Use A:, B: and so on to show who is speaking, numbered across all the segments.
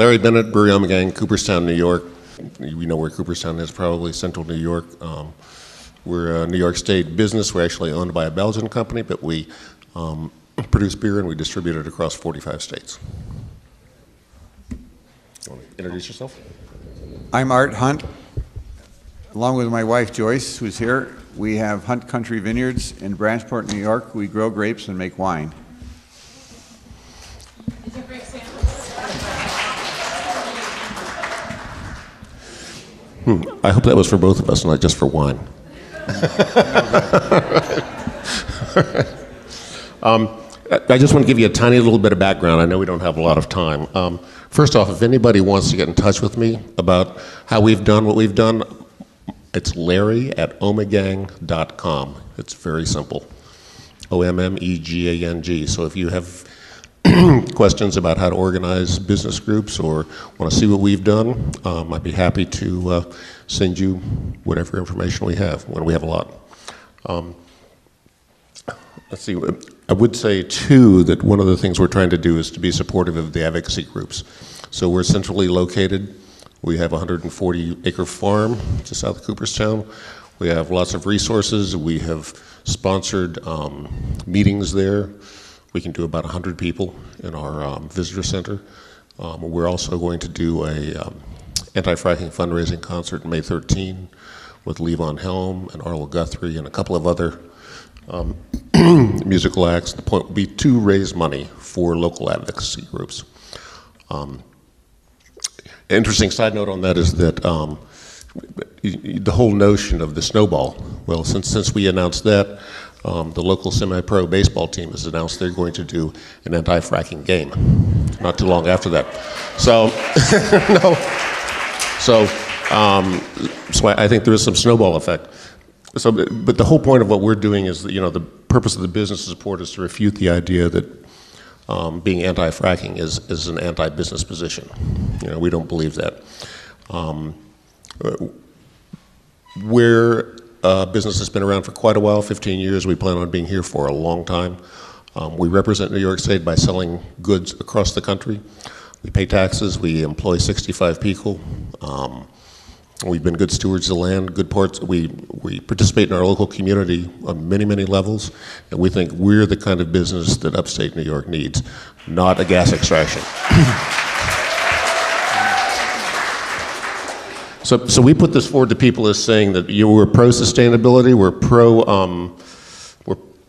A: Larry Bennett, Brewery, Ommegang, Cooperstown, New York. You know where Cooperstown is, probably central New York. We're a New York State business. We're actually owned by a Belgian company, but we produce beer and we distribute it across 45 states. You want to introduce yourself?
B: I'm Art Hunt. Along with my wife Joyce, who's here, we have Hunt Country Vineyards in Branchport, New York. We grow grapes and make wine.
C: It's a great sample.
A: I hope that was for both of us, not just for wine. I just want to give you a tiny little bit of background. I know we don't have a lot of time. First off, if anybody wants to get in touch with me about how we've done what we've done, it's larry@ommegang.com. It's very simple. OMMEGANG. So if you have questions about how to organize business groups or want to see what we've done, I'd be happy to send you whatever information we have, when we have a lot. Let's see, I would say too that one of the things we're trying to do is to be supportive of the advocacy groups. So we're centrally located. We have a 140-acre farm just south of Cooperstown. We have lots of resources. We have sponsored meetings there. We can do about 100 people in our visitor center. We're also going to do a anti-fracking fundraising concert May 13 with Levon Helm and Arlo Guthrie and a couple of other musical acts. The point will be to raise money for local advocacy groups. Interesting side note on that is that the whole notion of the snowball, well, since we announced that, the local semi-pro baseball team has announced they're going to do an anti-fracking game not too long after that. So, no. So I think there is some snowball effect. So, but the whole point of what we're doing is that, the purpose of the business support is to refute the idea that being anti-fracking is an anti-business position. We don't believe that. We're a business that's been around for quite a while, 15 years. We plan on being here for a long time. We represent New York State by selling goods across the country. We pay taxes. We employ 65 people. We've been good stewards of the land, good parts. We participate in our local community on many, many levels, and we think we're the kind of business that upstate New York needs, not a gas extraction. So we put this forward to people as saying that we're pro-sustainability, we're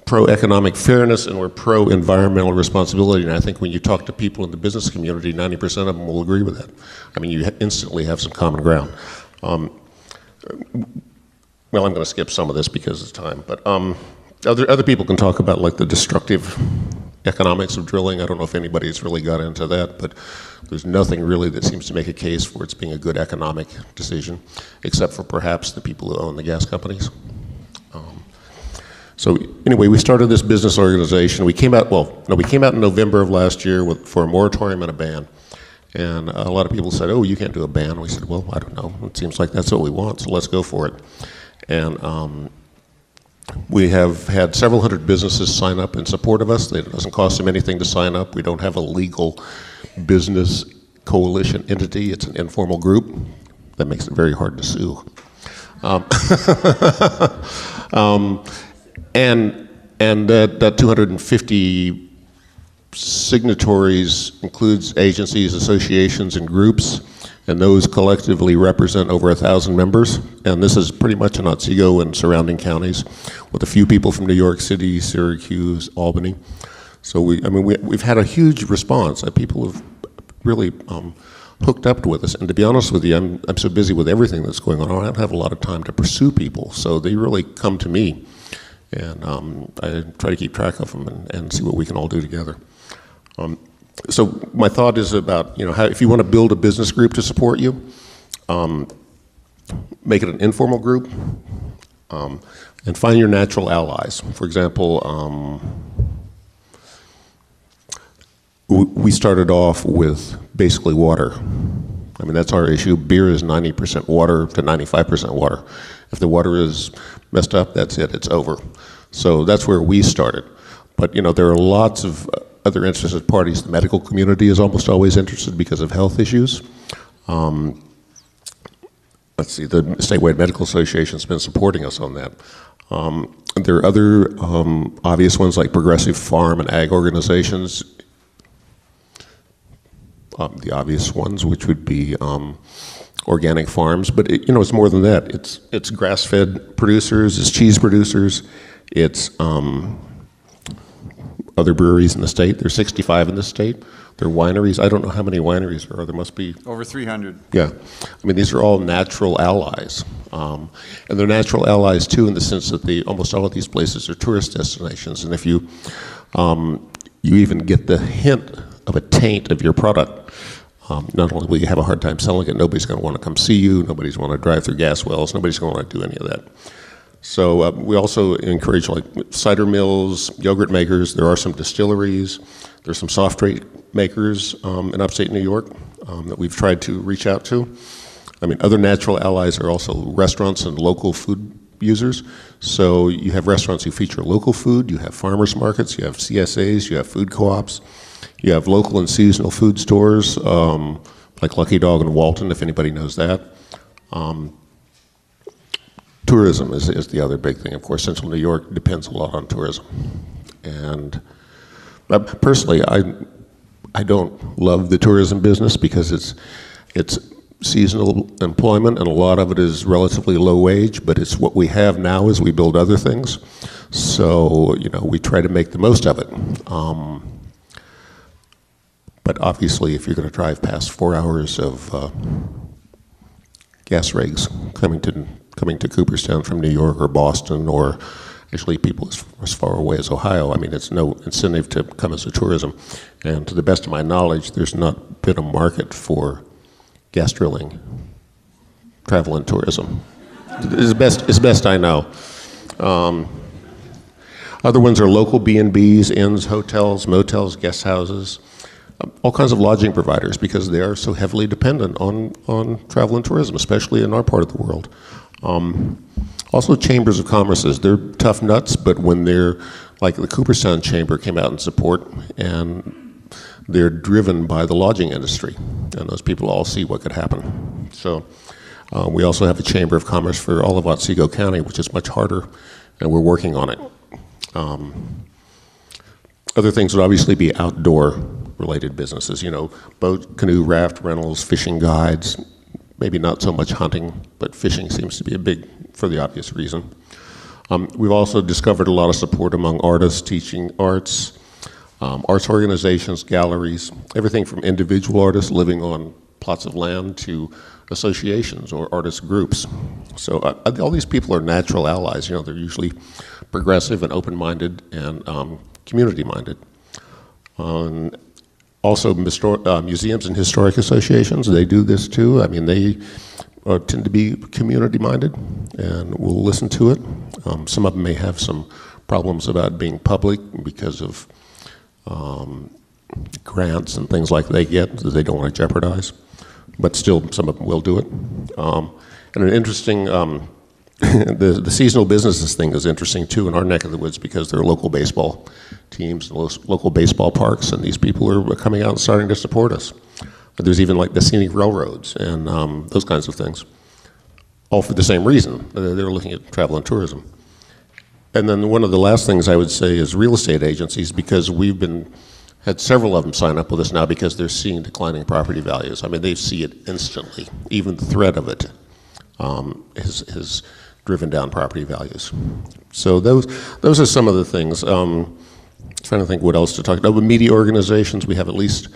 A: pro-economic fairness, and we're pro-environmental responsibility. And I think when you talk to people in the business community, 90% of them will agree with that. I mean, you instantly have some common ground. Well, I'm going to skip some of this because it's time, but other people can talk about like the destructive economics of drilling. I don't know if anybody's really got into that, but there's nothing really that seems to make a case for it's being a good economic decision, except for perhaps the people who own the gas companies. So anyway, we started this business organization. We came out in November of last year for a moratorium and a ban. And a lot of people said, oh, you can't do a ban. We said, well, I don't know. It seems like that's what we want, so let's go for it. And we have had several hundred businesses sign up in support of us. It doesn't cost them anything to sign up. We don't have a legal business coalition entity. It's an informal group. That makes it very hard to sue. And that 250 signatories includes agencies, associations, and groups, and those collectively represent over 1,000 members. And this is pretty much in Otsego and surrounding counties, with a few people from New York City, Syracuse, Albany. So we've had a huge response. People have really hooked up with us. And to be honest with you, I'm so busy with everything that's going on, I don't have a lot of time to pursue people. So they really come to me, and I try to keep track of them and see what we can all do together. So my thought is about, how if you want to build a business group to support you, make it an informal group, and find your natural allies. For example, we started off with basically water. I mean, that's our issue. Beer is 90% water to 95% water. If the water is messed up, that's it, it's over. So that's where we started. But there are lots of other interested parties. The medical community is almost always interested because of health issues. Let's see, the Statewide Medical Association has been supporting us on that. There are other obvious ones like progressive farm and ag organizations. The obvious ones, which would be organic farms, but it's more than that. It's grass-fed producers, it's cheese producers, it's other breweries in the state. There's 65 in the state. There are wineries. I don't know how many wineries there are. There must be
B: Over 300.
A: Yeah, I mean, these are all natural allies, and they're natural allies too in the sense that almost all of these places are tourist destinations, and if you even get the hint of a taint of your product, not only will you have a hard time selling it, nobody's going to want to come see you, nobody's going to drive through gas wells, nobody's going to want to do any of that. So we also encourage like cider mills, yogurt makers. There are some distilleries. There's some soft drink makers in upstate New York that we've tried to reach out to. I mean, other natural allies are also restaurants and local food users. So you have restaurants who feature local food, you have farmers markets, you have CSAs, you have food co-ops, you have local and seasonal food stores like Lucky Dog in Walton, if anybody knows that. Tourism is the other big thing. Of course, Central New York depends a lot on tourism. And personally, I don't love the tourism business because it's seasonal employment, and a lot of it is relatively low wage, but it's what we have now as we build other things. So, we try to make the most of it. But obviously, if you're going to drive past 4 hours of gas rigs coming to Cooperstown from New York or Boston, or actually people as far away as Ohio, I mean, it's no incentive to come as a tourism. And to the best of my knowledge, there's not been a market for gas drilling, travel and tourism. It's best I know. Other ones are local B&Bs, inns, hotels, motels, guest houses, all kinds of lodging providers, because they are so heavily dependent on travel and tourism, especially in our part of the world. Also chambers of commerces, they're tough nuts, but when they're, like the Cooperstown Chamber came out in support, and they're driven by the lodging industry, and those people all see what could happen. So we also have a Chamber of Commerce for all of Otsego County, which is much harder, and we're working on it. Other things would obviously be outdoor-related businesses, boat, canoe, raft rentals, fishing guides, maybe not so much hunting, but fishing seems to be a big, for the obvious reason. We've also discovered a lot of support among artists, teaching arts, arts organizations, galleries, everything from individual artists living on plots of land to associations or artist groups. So all these people are natural allies. They're usually progressive and open-minded and community-minded. Also, museums and historic associations, they do this too. I mean, they tend to be community-minded, and we'll listen to it. Some of them may have some problems about being public because of grants and things like they get that they don't want to jeopardize. But still, some of them will do it. And an interesting, the seasonal businesses thing is interesting too in our neck of the woods, because there are local baseball teams and local baseball parks, and these people are coming out and starting to support us. There's even like the scenic railroads and those kinds of things, all for the same reason. They're looking at travel and tourism. And then one of the last things I would say is real estate agencies, because we've had several of them sign up with us now because they're seeing declining property values. I mean, they see it instantly. Even the threat of it has driven down property values. So those are some of the things. Trying to think what else to talk about. With media organizations, we have at least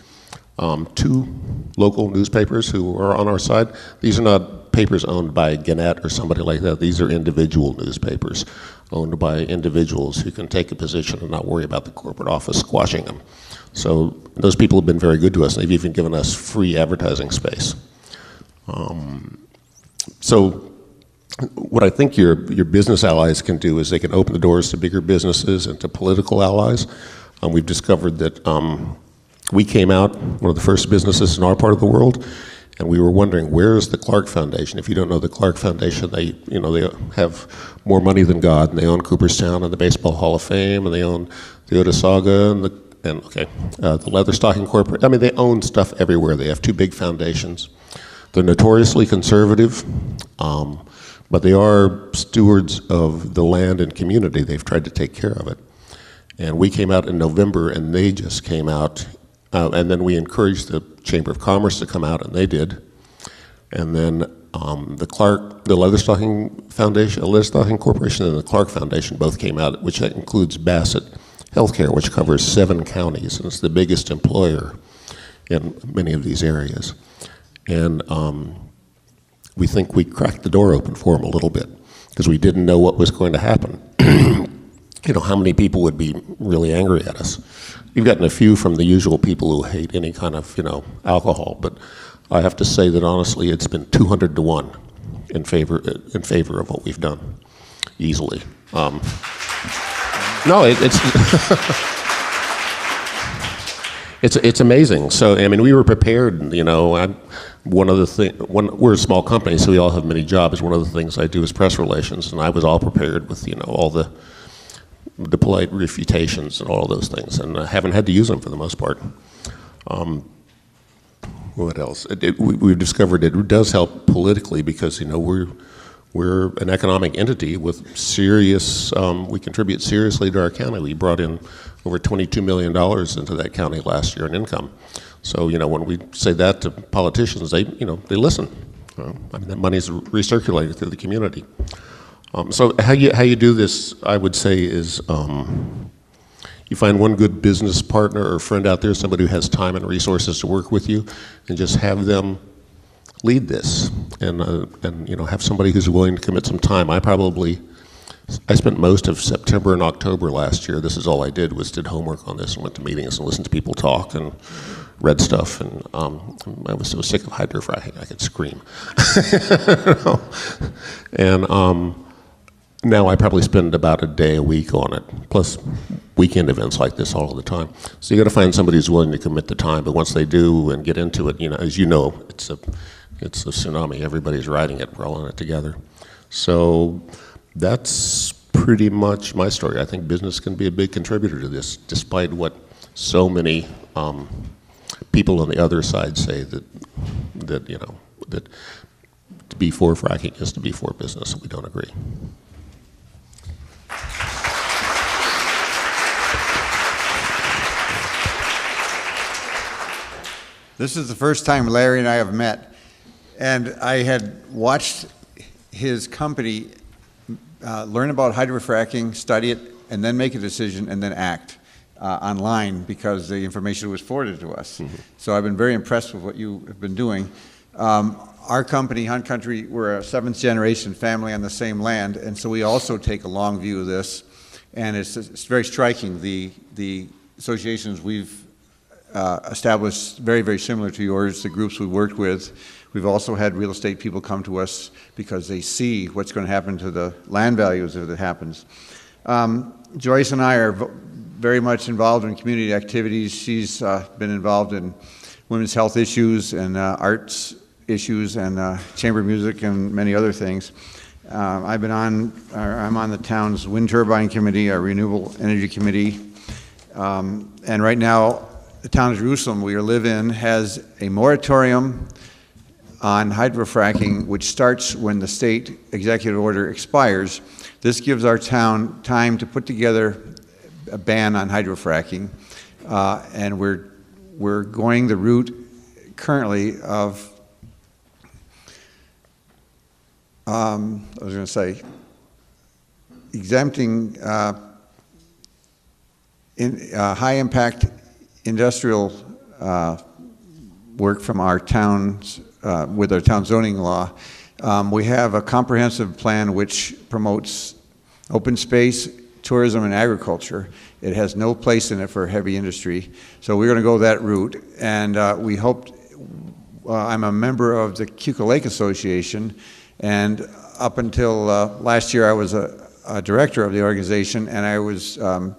A: 2 local newspapers who are on our side. These are not papers owned by Gannett or somebody like that. These are individual newspapers owned by individuals who can take a position and not worry about the corporate office squashing them. So those people have been very good to us. They've even given us free advertising space. So what I think your business allies can do is they can open the doors to bigger businesses and to political allies. We've discovered that we came out, one of the first businesses in our part of the world, and we were wondering, where is the Clark Foundation? If you don't know the Clark Foundation, they have more money than God, and they own Cooperstown and the Baseball Hall of Fame, and they own the Otisauga and okay, the Leatherstocking Corporation, I mean, they own stuff everywhere. They have two big foundations. They're notoriously conservative, but they are stewards of the land and community. They've tried to take care of it. And we came out in November, and they just came out, and then we encouraged the Chamber of Commerce to come out, and they did. And then the Leatherstocking Foundation, Leatherstocking Corporation, and the Clark Foundation both came out, which includes Bassett Healthcare, which covers 7 counties, and it's the biggest employer in many of these areas. And we think we cracked the door open for them a little bit because we didn't know what was going to happen. You know, how many people would be really angry at us. We've gotten a few from the usual people who hate any kind of, you know, alcohol, but I have to say that honestly it's been 200 to 1 in favor of what we've done, easily. No, it's amazing. So, I mean, we were prepared, you know. We're a small company, so we all have many jobs. One of the things I do is press relations, and I was all prepared with, you know, all the polite refutations and all those things, and I haven't had to use them for the most part. What else? We've discovered it does help politically because, you know, we're an economic entity with serious, we contribute seriously to our county. We brought in over $22 million into that county last year in income. So, you know, when we say that to politicians, they listen. I mean, that money is recirculated through the community. So how you do this, I would say, is you find one good business partner or friend out there, somebody who has time and resources to work with you, and just have them lead this, and you know, have somebody who's willing to commit some time. I spent most of September and October last year. This is all I did homework on this and went to meetings and listened to people talk and read stuff, and I was so sick of hydrofracking I could scream. And now I probably spend about a day a week on it, plus weekend events like this all the time. So you got to find somebody who's willing to commit the time. But once they do and get into it, you know, as you know, it's a tsunami. Everybody's riding it. We're all in it together. So that's pretty much my story. I think business can be a big contributor to this, despite what so many people on the other side say that you know, that to be for fracking is to be for business. We don't agree.
B: This is the first time Larry and I have met, and I had watched his company learn about hydrofracking, study it, and then make a decision, and then act online because the information was forwarded to us. Mm-hmm. So I've been very impressed with what you have been doing. Our company, Hunt Country, we're a 7th generation family on the same land, and so we also take a long view of this, and it's very striking. The associations we've established very, very similar to yours, the groups we've worked with. We've also had real estate people come to us because they see what's going to happen to the land values if it happens. Joyce and I are very much involved in community activities. She's been involved in women's health issues and arts issues and chamber music and many other things. I'm on the town's wind turbine committee, our renewable energy committee, and right now the town of Jerusalem we live in has a moratorium on hydrofracking, which starts when the state executive order expires. This gives our town time to put together a ban on hydrofracking, and we're going the route currently of exempting high-impact industrial work from our towns with our town zoning law. We have a comprehensive plan which promotes open space, tourism, and agriculture. It has no place in it for heavy industry. So we're going to go that route, and we hope. I'm a member of the Cuca Lake Association, and up until last year I was a director of the organization, and I was on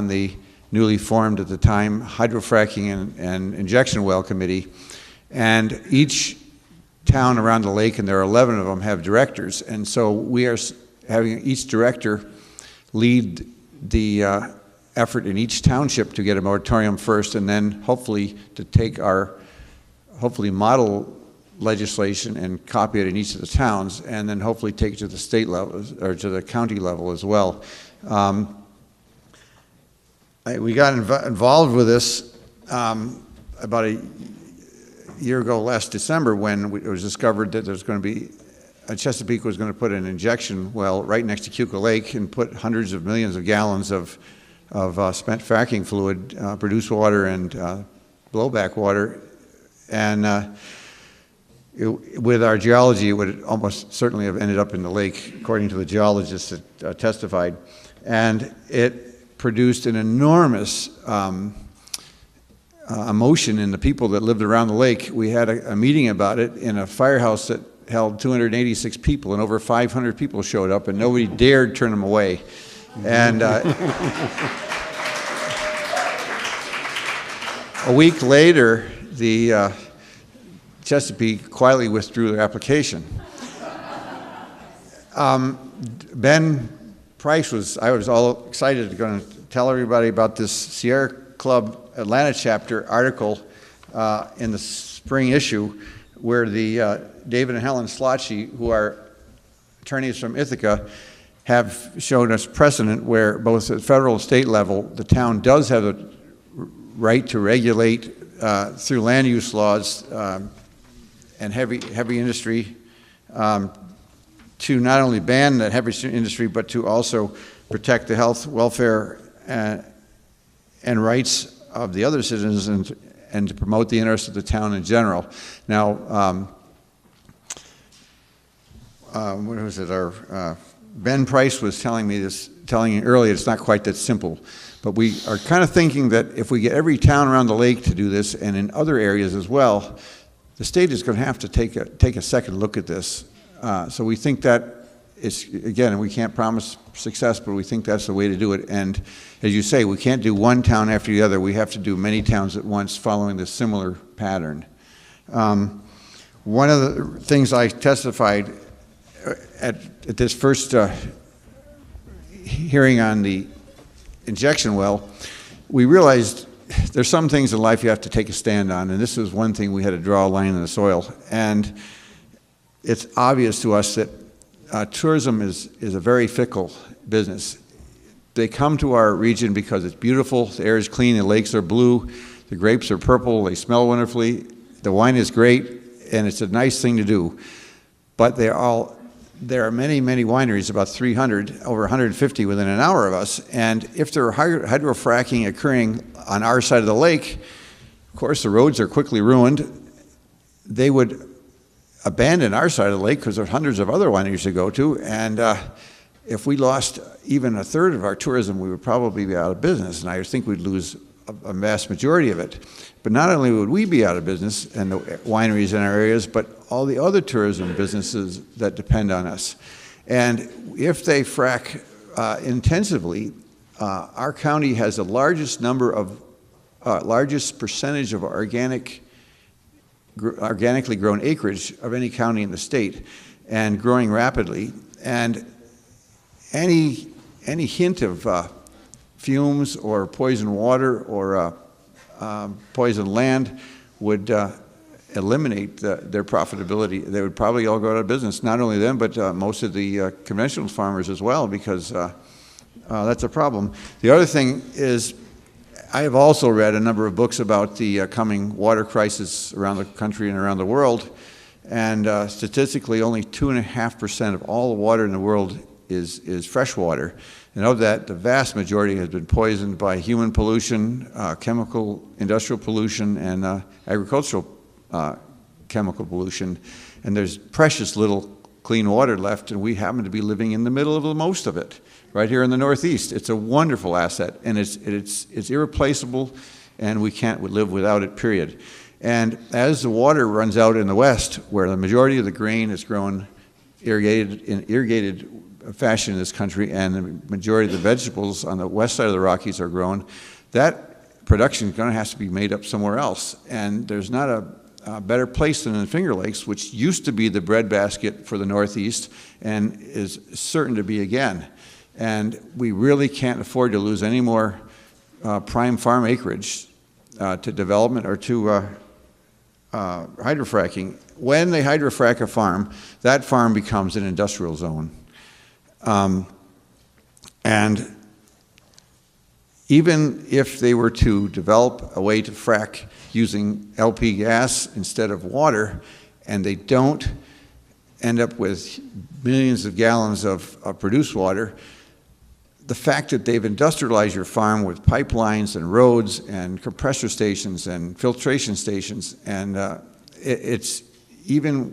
B: the newly formed at the time hydrofracking and injection well committee. And each town around the lake, and there are 11 of them, have directors. And so we are having each director lead the effort in each township to get a moratorium first, and then hopefully to take our model legislation and copy it in each of the towns, and then hopefully take it to the state level or to the county level as well. We got involved with this about a year ago last December when it was discovered that there's going to be Chesapeake was going to put an injection well right next to Keuka Lake and put hundreds of millions of gallons of spent fracking fluid, produced water and blowback water, and with our geology, it would almost certainly have ended up in the lake, according to the geologists that testified. And it produced an enormous emotion in the people that lived around the lake. We had a meeting about it in a firehouse that held 286 people, and over 500 people showed up, and nobody dared turn them away. And a week later, the Chesapeake quietly withdrew their application. Ben Price I was all excited to go to tell everybody about this Sierra Club Atlanta chapter article in the spring issue where the David and Helen Slotchie, who are attorneys from Ithaca, have shown us precedent where both at federal and state level, the town does have a right to regulate through land use laws and heavy industry to not only ban that heavy industry, but to also protect the health, welfare, and rights of the other citizens and to promote the interests of the town in general. Now, what was it? Ben Price was telling me earlier, it's not quite that simple. But we are kind of thinking that if we get every town around the lake to do this, and in other areas as well, the state is going to have to take a second look at this. So we think that it's, again, we can't promise success, but we think that's the way to do it. And as you say, we can't do one town after the other. We have to do many towns at once following this similar pattern. One of the things I testified at this first hearing on the injection well, we realized there's some things in life you have to take a stand on, and this was one thing we had to draw a line in the soil. And it's obvious to us that tourism is a very fickle business. They come to our region because it's beautiful, the air is clean, the lakes are blue, the grapes are purple, they smell wonderfully, the wine is great, and it's a nice thing to do. But there are many, many wineries, about 300, over 150 within an hour of us, and if there are hydrofracking occurring on our side of the lake, of course the roads are quickly ruined. They would abandon our side of the lake because there are hundreds of other wineries to go to, and if we lost even a third of our tourism, we would probably be out of business, and I think we'd lose a vast majority of it. But not only would we be out of business and the wineries in our areas, but all the other tourism businesses that depend on us. And if they frack intensively, our county has the largest percentage of organically grown acreage of any county in the state, and growing rapidly. And any hint of fumes or poison water or poison land would eliminate their profitability. They would probably all go out of business, not only them, but most of the conventional farmers as well, because that's a problem. The other thing is, I have also read a number of books about the coming water crisis around the country and around the world, and statistically only 2.5% of all the water in the world is fresh water. And of that, the vast majority has been poisoned by human pollution, chemical, industrial pollution, and agricultural chemical pollution. And there's precious little clean water left, and we happen to be living in the middle of the most of it, right here in the Northeast. It's a wonderful asset, and it's irreplaceable, and we can't live without it, period. And as the water runs out in the West, where the majority of the grain is grown in irrigated fashion in this country, and the majority of the vegetables on the west side of the Rockies are grown, that production is going to have to be made up somewhere else. And there's not a better place than in the Finger Lakes, which used to be the breadbasket for the Northeast and is certain to be again. And we really can't afford to lose any more prime farm acreage to development or to hydrofracking. When they hydrofrack a farm, that farm becomes an industrial zone. And even if they were to develop a way to frack using LP gas instead of water, and they don't end up with millions of gallons of produced water, the fact that they've industrialized your farm with pipelines and roads and compressor stations and filtration stations, and it's even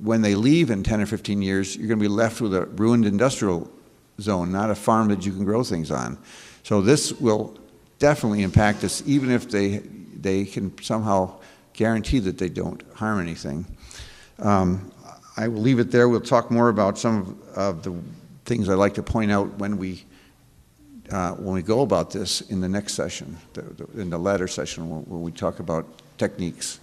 B: when they leave in 10 or 15 years, you're going to be left with a ruined industrial zone, not a farm that you can grow things on. So this will definitely impact us, even if they can somehow guarantee that they don't harm anything. I will leave it there. We'll talk more about some of the things I'd like to point out when we go about this in the next session, in the latter session, where we talk about techniques.